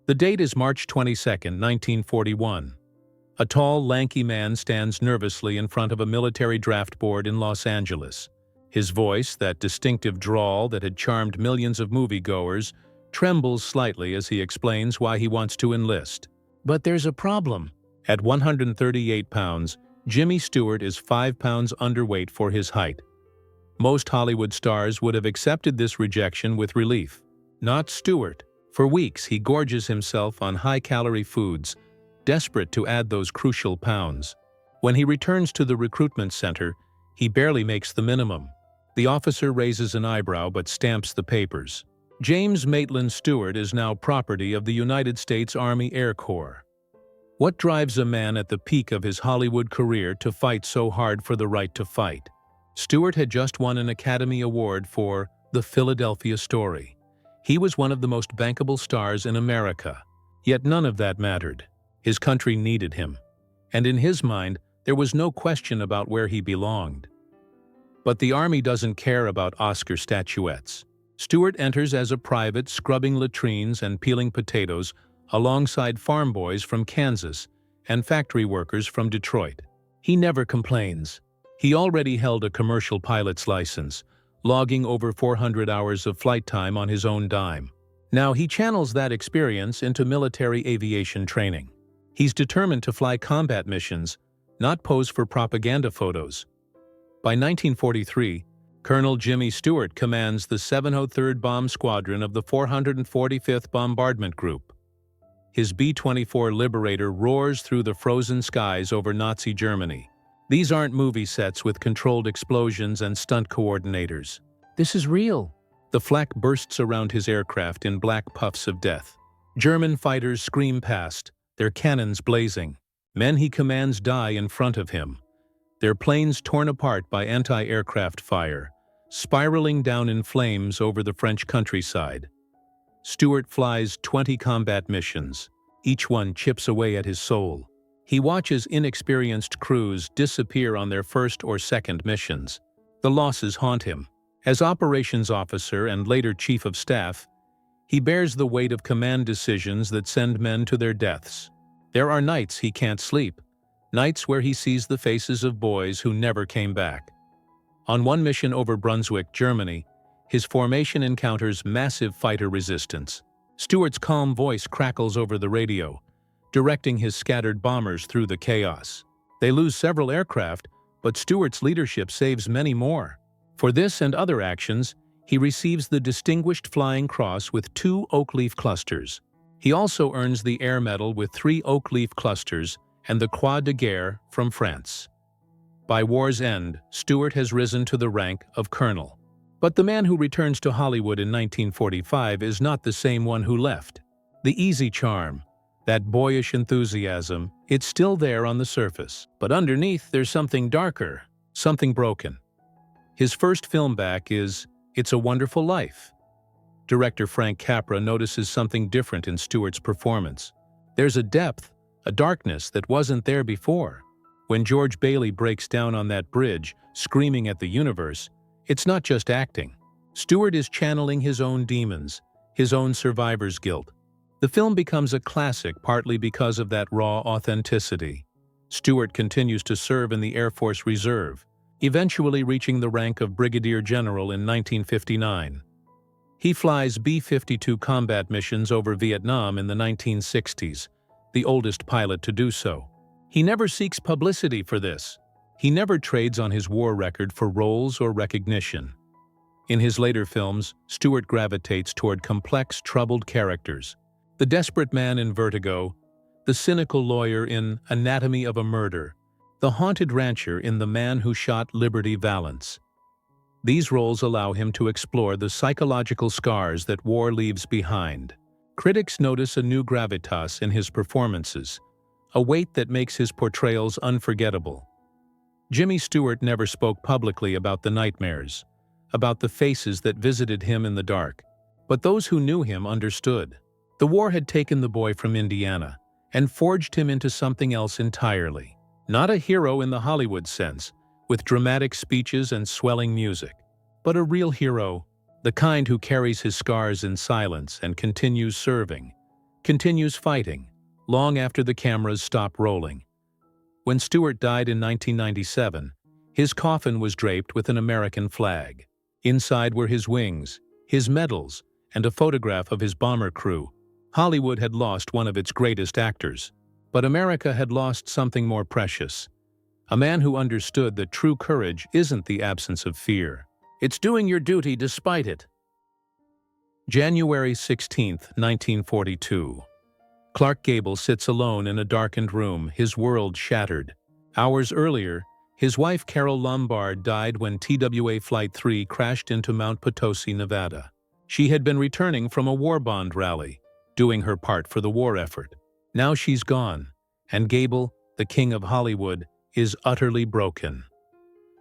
The date is March 22, 1941. A tall, lanky man stands nervously in front of a military draft board in Los Angeles. His voice, that distinctive drawl that had charmed millions of moviegoers, trembles slightly as he explains why he wants to enlist. But there's a problem. At 138 pounds, Jimmy Stewart is 5 pounds underweight for his height. Most Hollywood stars would have accepted this rejection with relief. Not Stewart. For weeks, he gorges himself on high-calorie foods, desperate to add those crucial pounds. When he returns to the recruitment center, he barely makes the minimum. The officer raises an eyebrow but stamps the papers. James Maitland Stewart is now property of the United States Army Air Corps. What drives a man at the peak of his Hollywood career to fight so hard for the right to fight? Stewart had just won an Academy Award for The Philadelphia Story. He was one of the most bankable stars in America. Yet none of that mattered. His country needed him. And in his mind, there was no question about where he belonged. But the Army doesn't care about Oscar statuettes. Stewart enters as a private, scrubbing latrines and peeling potatoes alongside farm boys from Kansas and factory workers from Detroit. He never complains. He already held a commercial pilot's license, logging over 400 hours of flight time on his own dime. Now he channels that experience into military aviation training. He's determined to fly combat missions, not pose for propaganda photos. By 1943, Colonel Jimmy Stewart commands the 703rd Bomb Squadron of the 445th Bombardment Group. His B-24 Liberator roars through the frozen skies over Nazi Germany. These aren't movie sets with controlled explosions and stunt coordinators. This is real. The flak bursts around his aircraft in black puffs of death. German fighters scream past, their cannons blazing. Men he commands die in front of him, their planes torn apart by anti-aircraft fire, spiraling down in flames over the French countryside. Stewart flies 20 combat missions. Each one chips away at his soul. He watches inexperienced crews disappear on their first or second missions. The losses haunt him. As operations officer and later chief of staff, he bears the weight of command decisions that send men to their deaths. There are nights he can't sleep, nights where he sees the faces of boys who never came back. On one mission over Brunswick, Germany, his formation encounters massive fighter resistance. Stewart's calm voice crackles over the radio, directing his scattered bombers through the chaos. They lose several aircraft, but Stewart's leadership saves many more. For this and other actions, he receives the Distinguished Flying Cross with 2 oak leaf clusters. He also earns the Air Medal with 3 oak leaf clusters and the Croix de Guerre from France. By war's end, Stewart has risen to the rank of colonel. But the man who returns to Hollywood in 1945 is not the same one who left. The easy charm, that boyish enthusiasm, it's still there on the surface. But underneath, there's something darker, something broken. His first film back is It's a Wonderful Life. Director Frank Capra notices something different in Stewart's performance. There's a depth, a darkness that wasn't there before. When George Bailey breaks down on that bridge, screaming at the universe, it's not just acting. Stewart is channeling his own demons, his own survivor's guilt. The film becomes a classic partly because of that raw authenticity. Stewart continues to serve in the Air Force Reserve, eventually reaching the rank of Brigadier General in 1959. He flies B-52 combat missions over Vietnam in the 1960s, the oldest pilot to do so. He never seeks publicity for this. He never trades on his war record for roles or recognition. In his later films, Stewart gravitates toward complex, troubled characters. The desperate man in Vertigo, the cynical lawyer in Anatomy of a Murder, the haunted rancher in The Man Who Shot Liberty Valance. These roles allow him to explore the psychological scars that war leaves behind. Critics notice a new gravitas in his performances, a weight that makes his portrayals unforgettable. Jimmy Stewart never spoke publicly about the nightmares, about the faces that visited him in the dark, but those who knew him understood. The war had taken the boy from Indiana and forged him into something else entirely. Not a hero in the Hollywood sense, with dramatic speeches and swelling music, but a real hero, the kind who carries his scars in silence and continues serving, continues fighting, long after the cameras stop rolling. When Stewart died in 1997, his coffin was draped with an American flag. Inside were his wings, his medals, and a photograph of his bomber crew. Hollywood had lost one of its greatest actors, but America had lost something more precious. A man who understood that true courage isn't the absence of fear. It's doing your duty despite it. January 16, 1942. Clark Gable sits alone in a darkened room, his world shattered. Hours earlier, his wife Carol Lombard died when TWA Flight 3 crashed into Mount Potosi, Nevada. She had been returning from a war bond rally, doing her part for the war effort. Now she's gone, and Gable, the king of Hollywood, is utterly broken.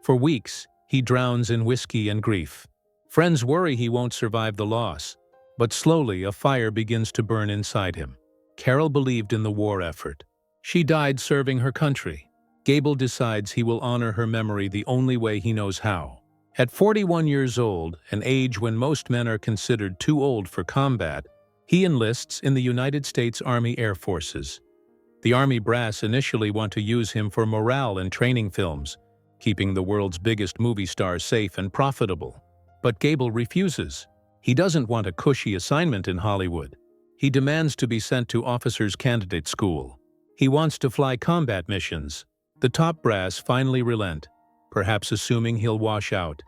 For weeks, he drowns in whiskey and grief. Friends worry he won't survive the loss, but slowly a fire begins to burn inside him. Carol believed in the war effort. She died serving her country. Gable decides he will honor her memory the only way he knows how. At 41 years old, an age when most men are considered too old for combat, he enlists in the United States Army Air Forces. The Army brass initially want to use him for morale and training films, keeping the world's biggest movie stars safe and profitable. But Gable refuses. He doesn't want a cushy assignment in Hollywood. He demands to be sent to officers' candidate school. He wants to fly combat missions. The top brass finally relent, perhaps assuming he'll wash out.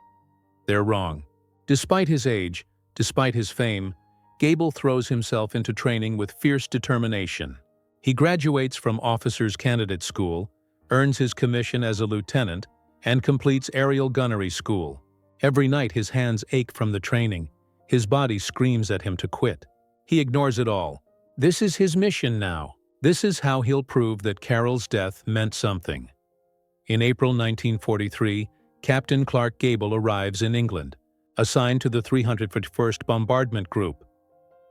They're wrong. Despite his age, despite his fame, Gable throws himself into training with fierce determination. He graduates from officers' candidate school, earns his commission as a lieutenant, and completes aerial gunnery school. Every night his hands ache from the training. His body screams at him to quit. He ignores it all. This is his mission now. This is how he'll prove that Carol's death meant something. In April 1943, Captain Clark Gable arrives in England, assigned to the 351st Bombardment Group.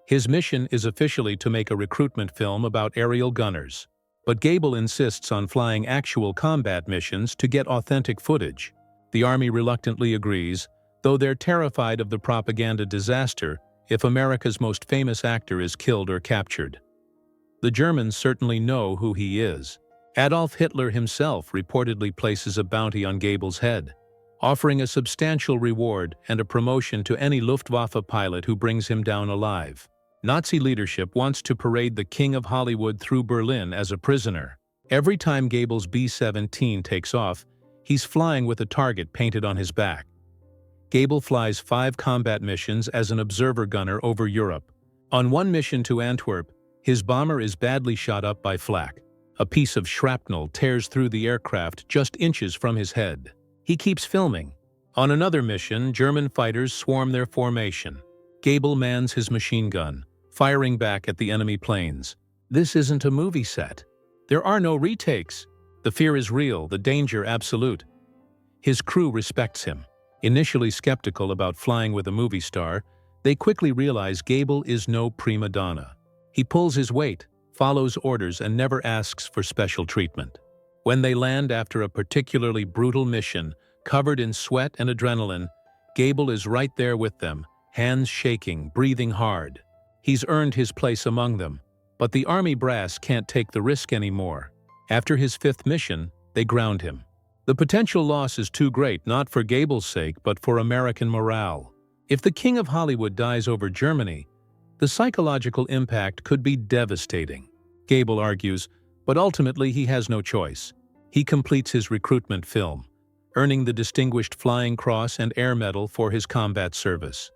His mission is officially to make a recruitment film about aerial gunners, but Gable insists on flying actual combat missions to get authentic footage. The Army reluctantly agrees, though they're terrified of the propaganda disaster if America's most famous actor is killed or captured. The Germans certainly know who he is. Adolf Hitler himself reportedly places a bounty on Gable's head, offering a substantial reward and a promotion to any Luftwaffe pilot who brings him down alive. Nazi leadership wants to parade the King of Hollywood through Berlin as a prisoner. Every time Gable's B-17 takes off, he's flying with a target painted on his back. Gable flies 5 combat missions as an observer gunner over Europe. On one mission to Antwerp, his bomber is badly shot up by flak. A piece of shrapnel tears through the aircraft just inches from his head. He keeps filming. On another mission, German fighters swarm their formation. Gable mans his machine gun, firing back at the enemy planes. This isn't a movie set. There are no retakes. The fear is real, the danger absolute. His crew respects him. Initially skeptical about flying with a movie star, they quickly realize Gable is no prima donna. He pulls his weight, follows orders, and never asks for special treatment. When they land after a particularly brutal mission, covered in sweat and adrenaline, Gable is right there with them, hands shaking, breathing hard. He's earned his place among them, but the Army brass can't take the risk anymore. After his 5th mission, they ground him. The potential loss is too great, not for Gable's sake, but for American morale. If the King of Hollywood dies over Germany, the psychological impact could be devastating. Gable argues, but ultimately he has no choice. He completes his recruitment film, earning the Distinguished Flying Cross and Air Medal for his combat service.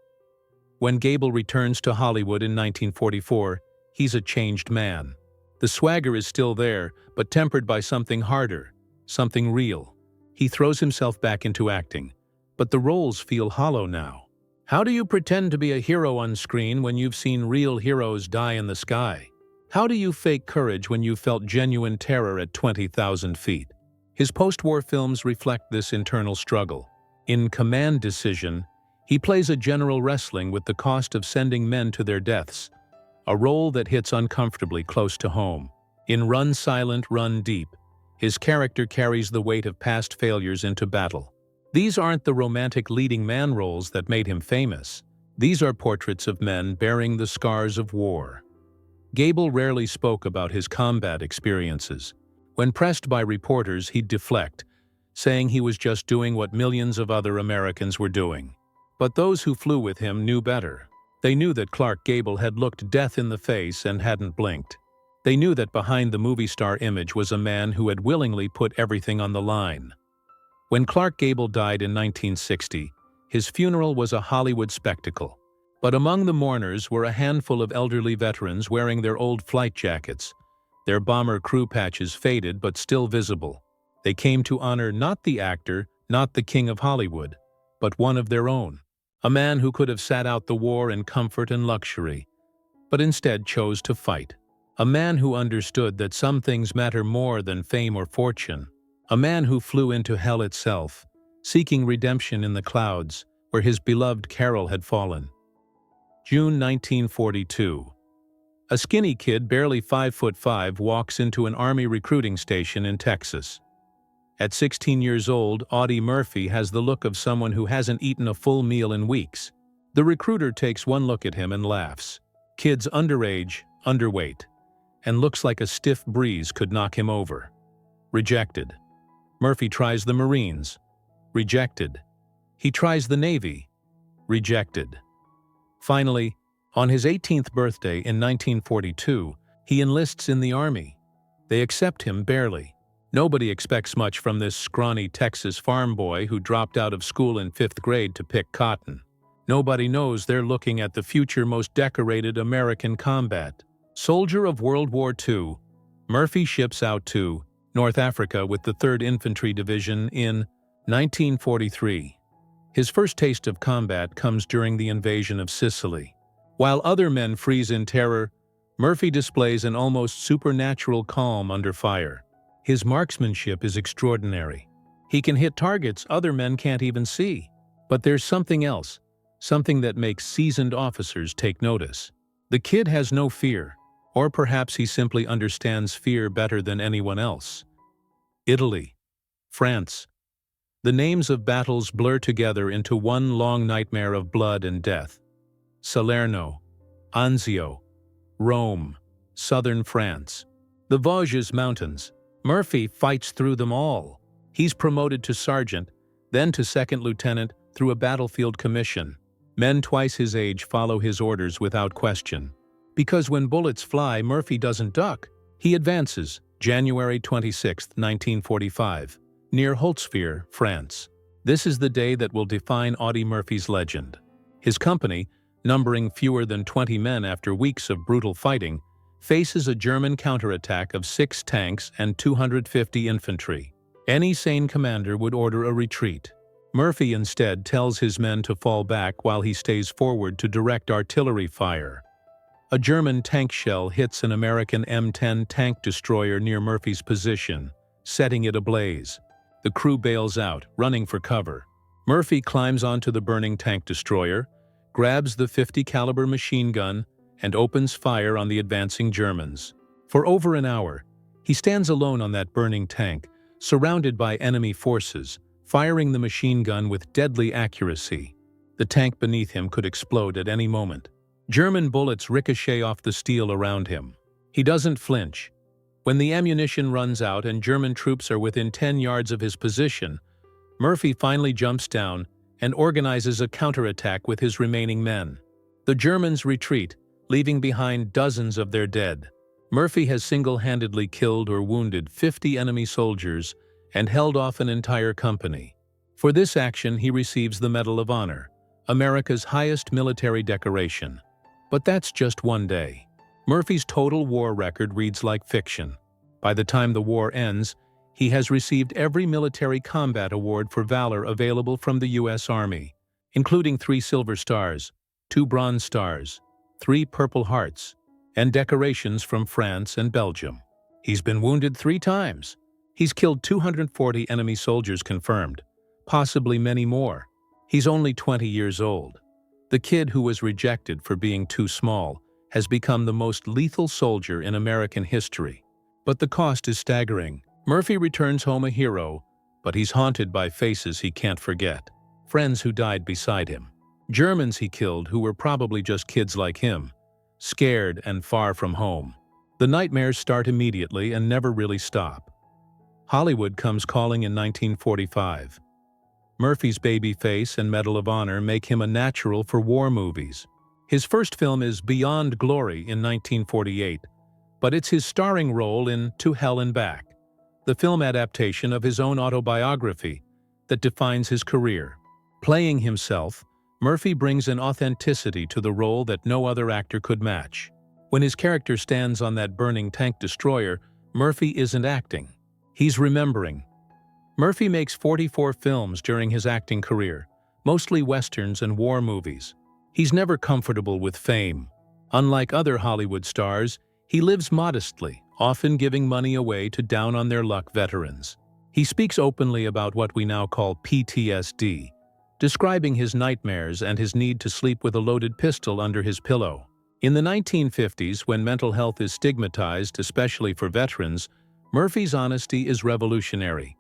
When Gable returns to Hollywood in 1944, he's a changed man. The swagger is still there, but tempered by something harder, something real. He throws himself back into acting, but the roles feel hollow now. How do you pretend to be a hero on screen when you've seen real heroes die in the sky? How do you fake courage when you felt genuine terror at 20,000 feet? His post-war films reflect this internal struggle. In Command Decision, he plays a general wrestling with the cost of sending men to their deaths, a role that hits uncomfortably close to home. In Run Silent, Run Deep, his character carries the weight of past failures into battle. These aren't the romantic leading man roles that made him famous. These are portraits of men bearing the scars of war. Gable rarely spoke about his combat experiences. When pressed by reporters, he'd deflect, saying he was just doing what millions of other Americans were doing. But those who flew with him knew better. They knew that Clark Gable had looked death in the face and hadn't blinked. They knew that behind the movie star image was a man who had willingly put everything on the line. When Clark Gable died in 1960, his funeral was a Hollywood spectacle. But among the mourners were a handful of elderly veterans wearing their old flight jackets, their bomber crew patches faded but still visible. They came to honor not the actor, not the king of Hollywood, but one of their own. A man who could have sat out the war in comfort and luxury, but instead chose to fight. A man who understood that some things matter more than fame or fortune. A man who flew into hell itself, seeking redemption in the clouds where his beloved Carol had fallen. June 1942. A skinny kid barely 5'5" walks into an army recruiting station in Texas. At 16 years old, Audie Murphy has the look of someone who hasn't eaten a full meal in weeks. The recruiter takes one look at him and laughs. Kid's underage, underweight, and looks like a stiff breeze could knock him over. Rejected. Murphy tries the Marines. Rejected. He tries the Navy. Rejected. Finally, on his 18th birthday in 1942, he enlists in the Army. They accept him barely. Nobody expects much from this scrawny Texas farm boy who dropped out of school in 5th grade to pick cotton. Nobody knows they're looking at the future most decorated American combat. Soldier of World War II, Murphy ships out to North Africa with the 3rd Infantry Division in 1943. His first taste of combat comes during the invasion of Sicily. While other men freeze in terror, Murphy displays an almost supernatural calm under fire. His marksmanship is extraordinary. He can hit targets other men can't even see. But there's something else, something that makes seasoned officers take notice. The kid has no fear, or perhaps he simply understands fear better than anyone else. Italy, France. The names of battles blur together into one long nightmare of blood and death. Salerno, Anzio, Rome, southern France. The Vosges Mountains. Murphy fights through them all. He's promoted to sergeant, then to second lieutenant through a battlefield commission. Men twice his age follow his orders without question. Because when bullets fly, Murphy doesn't duck. He advances, January 26, 1945, near Holtzwihr, France. This is the day that will define Audie Murphy's legend. His company, numbering fewer than 20 men after weeks of brutal fighting, faces a German counterattack of 6 tanks and 250 infantry. Any sane commander would order a retreat. Murphy instead tells his men to fall back while he stays forward to direct artillery fire. A German tank shell hits an American M10 tank destroyer near Murphy's position, setting it ablaze. The crew bails out, running for cover. Murphy climbs onto the burning tank destroyer, grabs the .50 caliber machine gun, and opens fire on the advancing Germans. For over an hour, he stands alone on that burning tank, surrounded by enemy forces, firing the machine gun with deadly accuracy. The tank beneath him could explode at any moment. German bullets ricochet off the steel around him. He doesn't flinch. When the ammunition runs out and German troops are within 10 yards of his position, Murphy finally jumps down and organizes a counterattack with his remaining men. The Germans retreat, leaving behind dozens of their dead. Murphy has single-handedly killed or wounded 50 enemy soldiers and held off an entire company. For this action, he receives the Medal of Honor, America's highest military decoration. But that's just one day. Murphy's total war record reads like fiction. By the time the war ends, he has received every military combat award for valor available from the U.S. Army, including 3 Silver Stars, 2 Bronze Stars, 3 Purple Hearts, and decorations from France and Belgium. He's been wounded 3 times. He's killed 240 enemy soldiers confirmed, possibly many more. He's only 20 years old. The kid who was rejected for being too small has become the most lethal soldier in American history. But the cost is staggering. Murphy returns home a hero, but he's haunted by faces he can't forget. Friends who died beside him. Germans he killed who were probably just kids like him. scared and far from home. The nightmares start immediately and never really stop. Hollywood comes calling in 1945. Murphy's baby face and Medal of Honor make him a natural for war movies. His first film is Beyond Glory in 1948, but it's his starring role in To Hell and Back, the film adaptation of his own autobiography, that defines his career. Playing himself, Murphy brings an authenticity to the role that no other actor could match. When his character stands on that burning tank destroyer, Murphy isn't acting. He's remembering. Murphy makes 44 films during his acting career, mostly westerns and war movies. He's never comfortable with fame. Unlike other Hollywood stars, he lives modestly, often giving money away to down-on-their-luck veterans. He speaks openly about what we now call PTSD, describing his nightmares and his need to sleep with a loaded pistol under his pillow. In the 1950s, when mental health is stigmatized, especially for veterans, Murphy's honesty is revolutionary.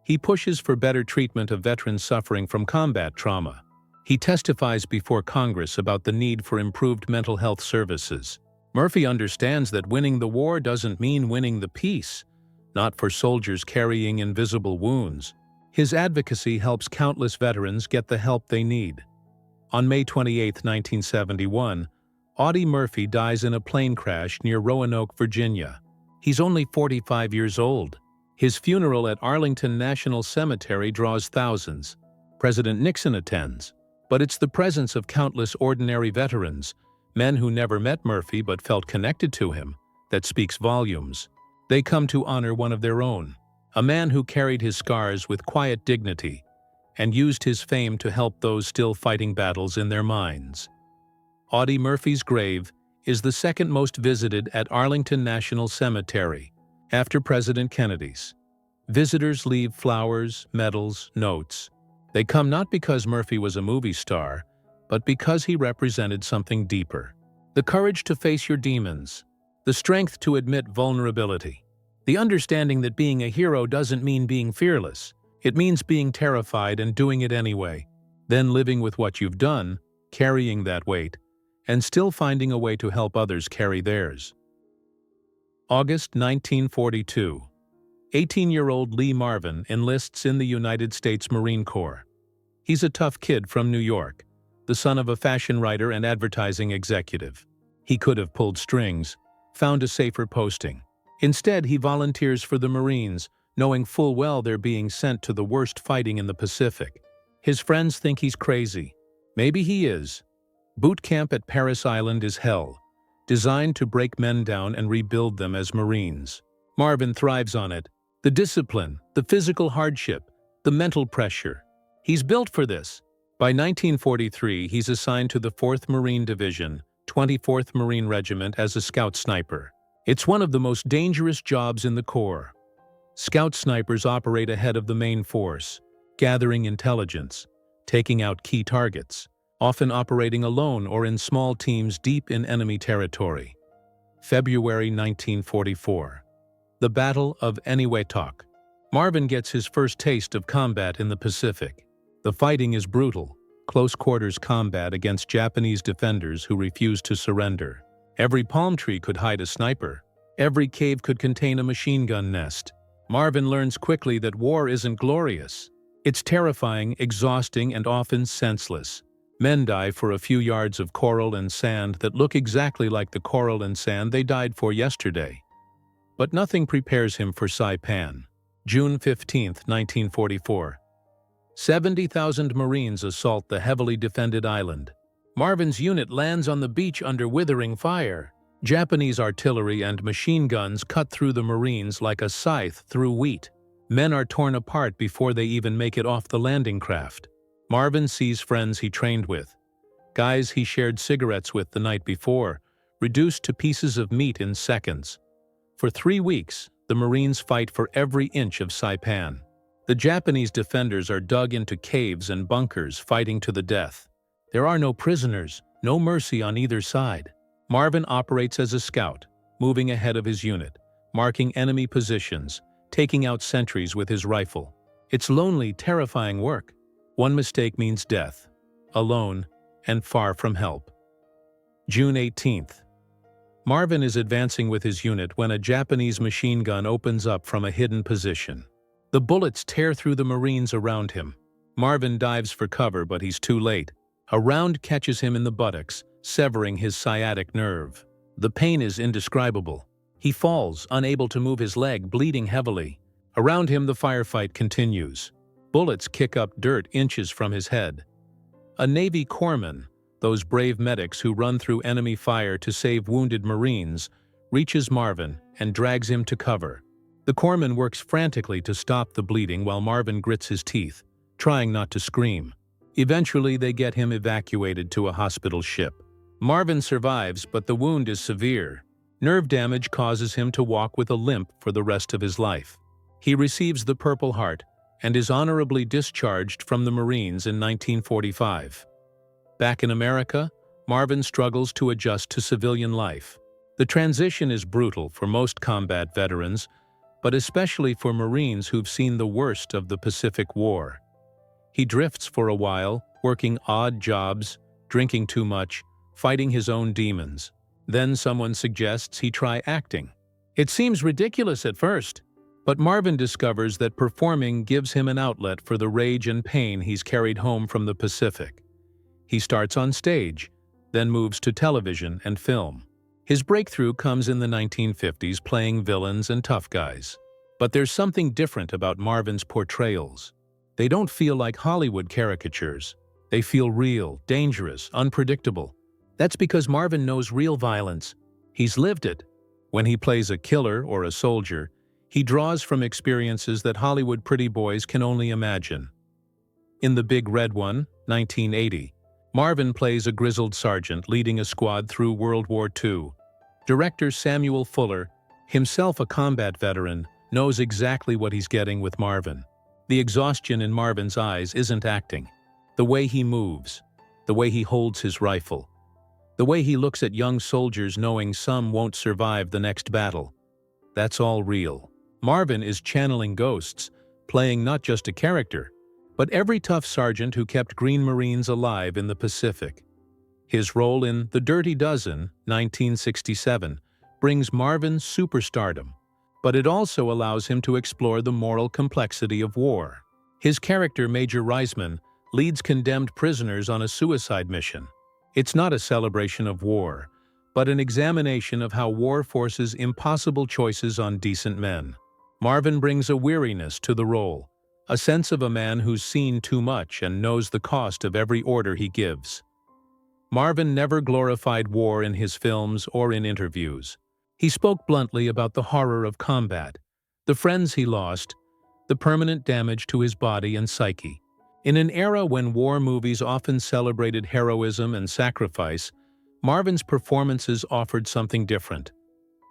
He pushes for better treatment of veterans suffering from combat trauma. He testifies before Congress about the need for improved mental health services. Murphy understands that winning the war doesn't mean winning the peace, not for soldiers carrying invisible wounds. His advocacy helps countless veterans get the help they need. On May 28, 1971, Audie Murphy dies in a plane crash near Roanoke, Virginia. He's only 45 years old. His funeral at Arlington National Cemetery draws thousands. President Nixon attends. But it's the presence of countless ordinary veterans, men who never met Murphy but felt connected to him, that speaks volumes. They come to honor one of their own, a man who carried his scars with quiet dignity and used his fame to help those still fighting battles in their minds. Audie Murphy's grave is the second most visited at Arlington National Cemetery, after President Kennedy's. Visitors leave flowers, medals, notes. They come not because Murphy was a movie star, but because he represented something deeper. The courage to face your demons, the strength to admit vulnerability, the understanding that being a hero doesn't mean being fearless. It means being terrified and doing it anyway, then living with what you've done, carrying that weight, and still finding a way to help others carry theirs. August 1942. 18-year-old Lee Marvin enlists in the United States Marine Corps. He's a tough kid from New York, the son of a fashion writer and advertising executive. He could have pulled strings, found a safer posting. Instead, he volunteers for the Marines, knowing full well they're being sent to the worst fighting in the Pacific. His friends think he's crazy. Maybe he is. Boot camp at Parris Island is hell, designed to break men down and rebuild them as Marines. Marvin thrives on it. The discipline, the physical hardship, the mental pressure. He's built for this. By 1943, he's assigned to the 4th Marine Division, 24th Marine Regiment as a scout sniper. It's one of the most dangerous jobs in the Corps. Scout snipers operate ahead of the main force, gathering intelligence, taking out key targets, often operating alone or in small teams deep in enemy territory. February 1944. The Battle of Eniwetok. Marvin gets his first taste of combat in the Pacific. The fighting is brutal, close-quarters combat against Japanese defenders who refuse to surrender. Every palm tree could hide a sniper. Every cave could contain a machine gun nest. Marvin learns quickly that war isn't glorious. It's terrifying, exhausting, and often senseless. Men die for a few yards of coral and sand that look exactly like the coral and sand they died for yesterday. But nothing prepares him for Saipan. June 15, 1944. 70,000 Marines assault the heavily defended island. Marvin's unit lands on the beach under withering fire. Japanese artillery and machine guns cut through the Marines like a scythe through wheat. Men are torn apart before they even make it off the landing craft. Marvin sees friends he trained with, guys he shared cigarettes with the night before, reduced to pieces of meat in seconds. For 3 weeks, the Marines fight for every inch of Saipan. The Japanese defenders are dug into caves and bunkers, fighting to the death. There are no prisoners, no mercy on either side. Marvin operates as a scout, moving ahead of his unit, marking enemy positions, taking out sentries with his rifle. It's lonely, terrifying work. One mistake means death, alone, and far from help. June 18th. Marvin is advancing with his unit when a Japanese machine gun opens up from a hidden position. The bullets tear through the Marines around him. Marvin dives for cover, but he's too late. A round catches him in the buttocks, severing his sciatic nerve. The pain is indescribable. He falls, unable to move his leg, bleeding heavily. Around him, the firefight continues. Bullets kick up dirt inches from his head. A Navy corpsman, those brave medics who run through enemy fire to save wounded Marines, reaches Marvin and drags him to cover. The corpsman works frantically to stop the bleeding while Marvin grits his teeth, trying not to scream. Eventually, they get him evacuated to a hospital ship. Marvin survives, but the wound is severe. Nerve damage causes him to walk with a limp for the rest of his life. He receives the Purple Heart and is honorably discharged from the Marines in 1945. Back in America, Marvin struggles to adjust to civilian life. The transition is brutal for most combat veterans, but especially for Marines who've seen the worst of the Pacific War. He drifts for a while, working odd jobs, drinking too much, fighting his own demons. Then someone suggests he try acting. It seems ridiculous at first, but Marvin discovers that performing gives him an outlet for the rage and pain he's carried home from the Pacific. He starts on stage, then moves to television and film. His breakthrough comes in the 1950s playing villains and tough guys. But there's something different about Marvin's portrayals. They don't feel like Hollywood caricatures. They feel real, dangerous, unpredictable. That's because Marvin knows real violence. He's lived it. When he plays a killer or a soldier, he draws from experiences that Hollywood pretty boys can only imagine. In The Big Red One, 1980, Marvin plays a grizzled sergeant leading a squad through World War II. Director Samuel Fuller, himself a combat veteran, knows exactly what he's getting with Marvin. The exhaustion in Marvin's eyes isn't acting. The way he moves, the way he holds his rifle, the way he looks at young soldiers knowing some won't survive the next battle. That's all real. Marvin is channeling ghosts, playing not just a character, but every tough sergeant who kept Green Marines alive in the Pacific. His role in The Dirty Dozen, 1967, brings Marvin superstardom, but it also allows him to explore the moral complexity of war. His character, Major Reisman, leads condemned prisoners on a suicide mission. It's not a celebration of war, but an examination of how war forces impossible choices on decent men. Marvin brings a weariness to the role, a sense of a man who's seen too much and knows the cost of every order he gives. Marvin never glorified war in his films or in interviews. He spoke bluntly about the horror of combat, the friends he lost, the permanent damage to his body and psyche. In an era when war movies often celebrated heroism and sacrifice, Marvin's performances offered something different: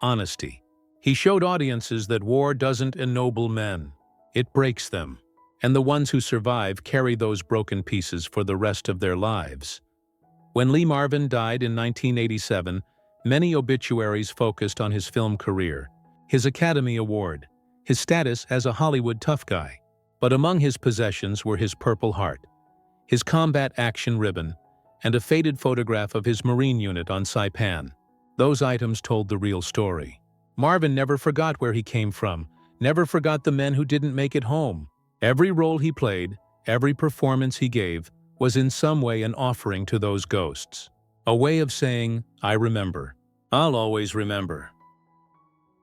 honesty. He showed audiences that war doesn't ennoble men, it breaks them, and the ones who survive carry those broken pieces for the rest of their lives. When Lee Marvin died in 1987, many obituaries focused on his film career, his Academy Award, his status as a Hollywood tough guy. But among his possessions were his Purple Heart, his combat action ribbon, and a faded photograph of his Marine unit on Saipan. Those items told the real story. Marvin never forgot where he came from, never forgot the men who didn't make it home. Every role he played, every performance he gave, was in some way an offering to those ghosts. A way of saying, I remember. I'll always remember.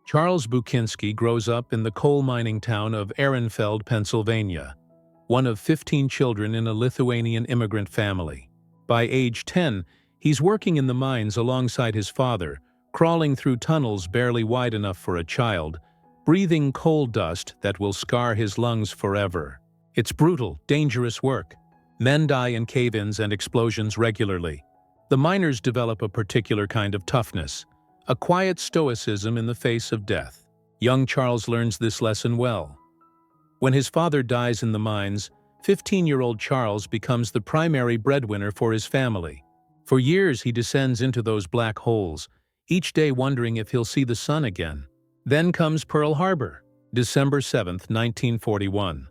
Charles Bukinski grows up in the coal mining town of Ehrenfeld, Pennsylvania, one of 15 children in a Lithuanian immigrant family. By age 10, he's working in the mines alongside his father, crawling through tunnels barely wide enough for a child, breathing coal dust that will scar his lungs forever. It's brutal, dangerous work. Men die in cave-ins and explosions regularly. The miners develop a particular kind of toughness, a quiet stoicism in the face of death. Young Charles learns this lesson well. When his father dies in the mines, 15-year-old Charles becomes the primary breadwinner for his family. For years he descends into those black holes, each day wondering if he'll see the sun again. Then comes Pearl Harbor, December 7, 1941.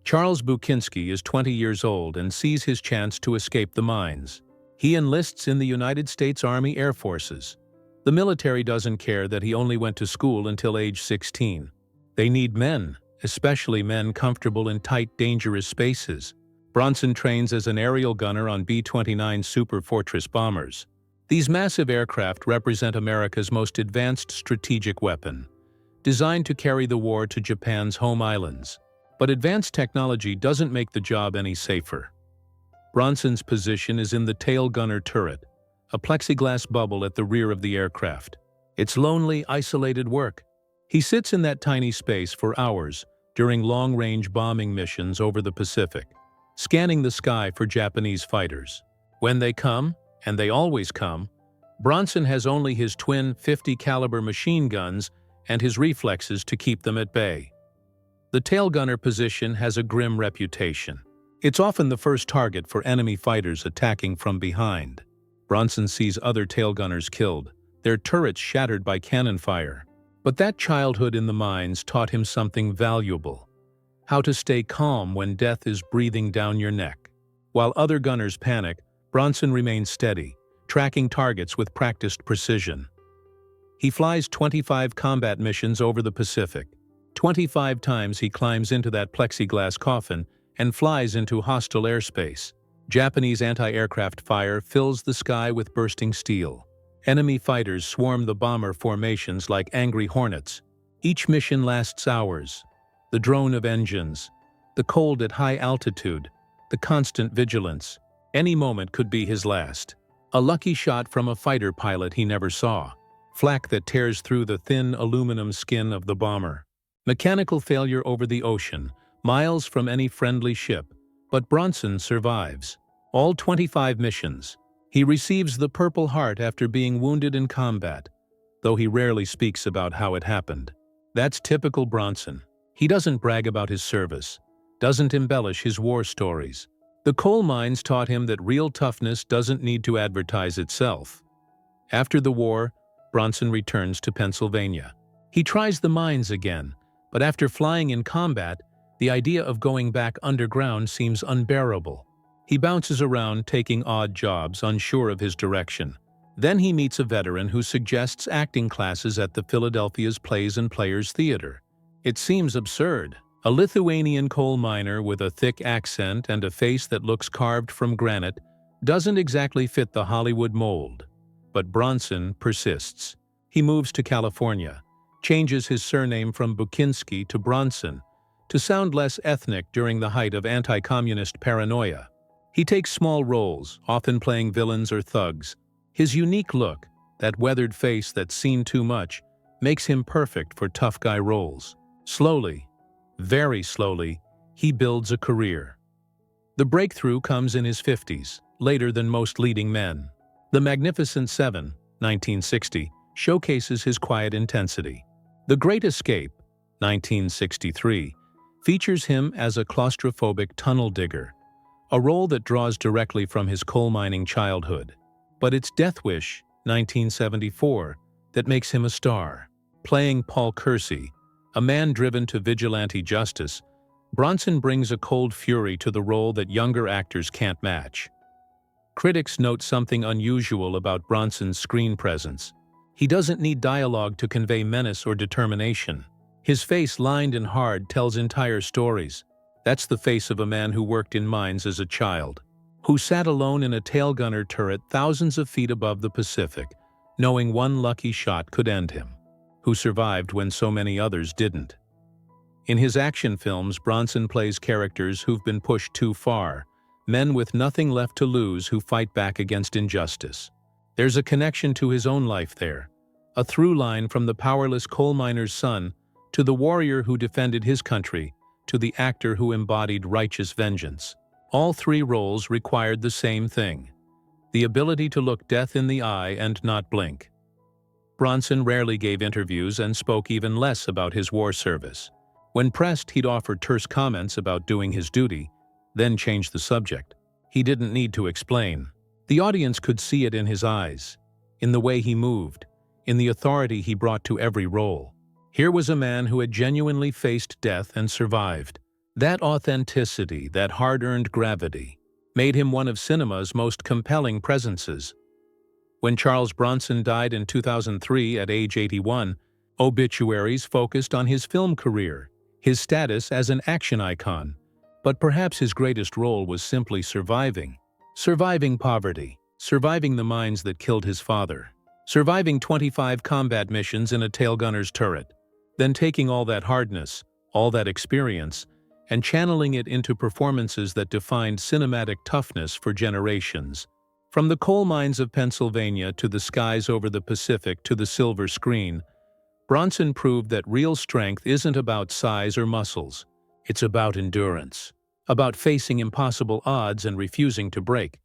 Charles Bukinski is 20 years old and sees his chance to escape the mines. He enlists in the United States Army Air Forces. The military doesn't care that he only went to school until age 16. They need men, especially men comfortable in tight, dangerous spaces. Bronson trains as an aerial gunner on B-29 Super Fortress bombers. These massive aircraft represent America's most advanced strategic weapon, designed to carry the war to Japan's home islands. But advanced technology doesn't make the job any safer. Bronson's position is in the tail gunner turret, a plexiglass bubble at the rear of the aircraft. It's lonely, isolated work. He sits in that tiny space for hours during long-range bombing missions over the Pacific, scanning the sky for Japanese fighters. When they come, and they always come, Bronson has only his twin .50 caliber machine guns and his reflexes to keep them at bay. The tail gunner position has a grim reputation. It's often the first target for enemy fighters attacking from behind. Bronson sees other tail gunners killed, their turrets shattered by cannon fire. But that childhood in the mines taught him something valuable: how to stay calm when death is breathing down your neck. While other gunners panic, Bronson remains steady, tracking targets with practiced precision. He flies 25 combat missions over the Pacific. 25 times he climbs into that plexiglass coffin and flies into hostile airspace. Japanese anti-aircraft fire fills the sky with bursting steel. Enemy fighters swarm the bomber formations like angry hornets. Each mission lasts hours. The drone of engines, the cold at high altitude, the constant vigilance. Any moment could be his last. A lucky shot from a fighter pilot he never saw. Flak that tears through the thin aluminum skin of the bomber. Mechanical failure over the ocean, miles from any friendly ship. But Bronson survives. All 25 missions. He receives the Purple Heart after being wounded in combat, though he rarely speaks about how it happened. That's typical Bronson. He doesn't brag about his service, doesn't embellish his war stories. The coal mines taught him that real toughness doesn't need to advertise itself. After the war, Bronson returns to Pennsylvania. He tries the mines again, but after flying in combat, the idea of going back underground seems unbearable. He bounces around taking odd jobs, unsure of his direction. Then he meets a veteran who suggests acting classes at the Philadelphia's Plays and Players Theater. It seems absurd. A Lithuanian coal miner with a thick accent and a face that looks carved from granite doesn't exactly fit the Hollywood mold. But Bronson persists. He moves to California, changes his surname from Bukinski to Bronson, to sound less ethnic during the height of anti-communist paranoia. He takes small roles, often playing villains or thugs. His unique look, that weathered face that's seen too much, makes him perfect for tough guy roles. Slowly, very slowly, he builds a career. The breakthrough comes in his 50s, later than most leading men. The Magnificent Seven, 1960, showcases his quiet intensity. The Great Escape, 1963, features him as a claustrophobic tunnel digger, a role that draws directly from his coal mining childhood. But it's Death Wish, 1974, that makes him a star. Playing Paul Kersey, a man driven to vigilante justice, Bronson brings a cold fury to the role that younger actors can't match. Critics note something unusual about Bronson's screen presence. He doesn't need dialogue to convey menace or determination. His face, lined and hard, tells entire stories. That's the face of a man who worked in mines as a child, who sat alone in a tail gunner turret thousands of feet above the Pacific, knowing one lucky shot could end him, who survived when so many others didn't. In his action films, Bronson plays characters who've been pushed too far, men with nothing left to lose who fight back against injustice. There's a connection to his own life there, a through line from the powerless coal miner's son to the warrior who defended his country, to the actor who embodied righteous vengeance. All three roles required the same thing: the ability to look death in the eye and not blink. Bronson rarely gave interviews and spoke even less about his war service. When pressed, he'd offer terse comments about doing his duty, then change the subject. He didn't need to explain. The audience could see it in his eyes, in the way he moved, in the authority he brought to every role. Here was a man who had genuinely faced death and survived. That authenticity, that hard-earned gravity, made him one of cinema's most compelling presences. When Charles Bronson died in 2003 at age 81, obituaries focused on his film career, his status as an action icon. But perhaps his greatest role was simply surviving. Surviving poverty, surviving the mines that killed his father, surviving 25 combat missions in a tailgunner's turret, then taking all that hardness, all that experience, and channeling it into performances that defined cinematic toughness for generations. From the coal mines of Pennsylvania to the skies over the Pacific to the silver screen, Bronson proved that real strength isn't about size or muscles. It's about endurance, about facing impossible odds and refusing to break.